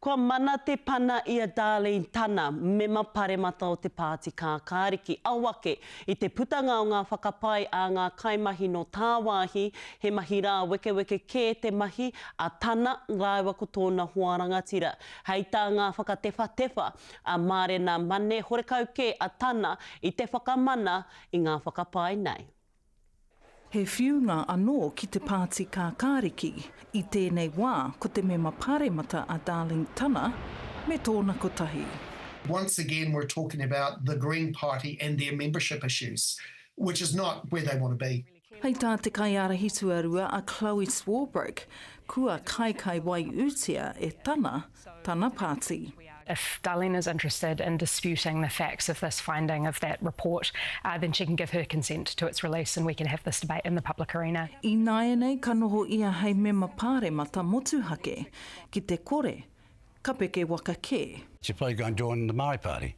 Kua mana te pana ia Darlene Tana, mema paremata o te pāti kākāriki. Awake, i te putanga o ngā whakapai a ngā kaimahi no Tāwāhi, he mahi rā wekeweke kē te mahi, a Tana rāua ko tōna hoarangatira. Hei tā ngā whakatefa a Mārena Mane, horekau kē a Tana i te whakamana i ngā whakapai nei. He whiunga anō ki te pāti kākāriki, i tēnei wā ko te mema pāremata a Darlene Tana me tōna kotahi. Once again, we're talking about the Green Party and their membership issues, which is not where they want to be. Hei tā te kaiara hituarua a Chloe Swarbrick, kua kai wai utia e Tana pāti. If Darlene is interested in disputing the facts of this finding of that report, then she can give her consent to its release and we can have this debate in the public arena. I nāianei ka noho ia hei mema pāremata motuhake ki te kore, ka peke waka kē. She'll probably go and join the Māori Party,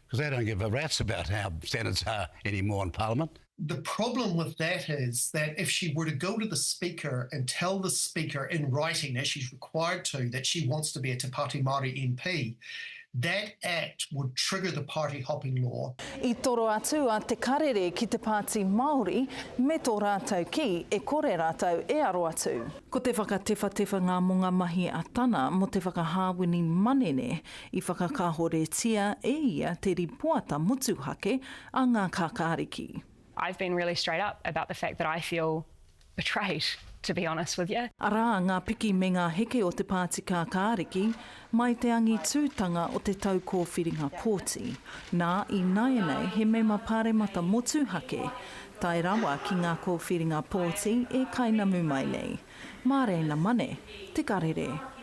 because they don't give a rat's about how standards are anymore in Parliament. The problem with that is that if she were to go to the Speaker and tell the Speaker in writing, as she's required to, that she wants to be a Te Pāti Māori MP, that act would trigger the party hopping law. I toro atu a te karere ki te Pāti Māori me tō rātou ki e kore rātou e aro atu. Ko te whakatefa ngā monga mahi a Tana mo te whakahāwini manene i whakakahoretia e ia te ripoata motuhake a ngā kākāriki. I've been really straight up about the fact that I feel betrayed, to be honest with you. Arā ngā piki me ngā heke o te Pāti kākāriki mai te angi tūtanga o te tau kōwhiringa pōti. Nā i nāianei he mema pāremata motuhake, tai rawa ki ngā kōwhiringa pōti e kainamu mai nei. Mārena Mane, te karere.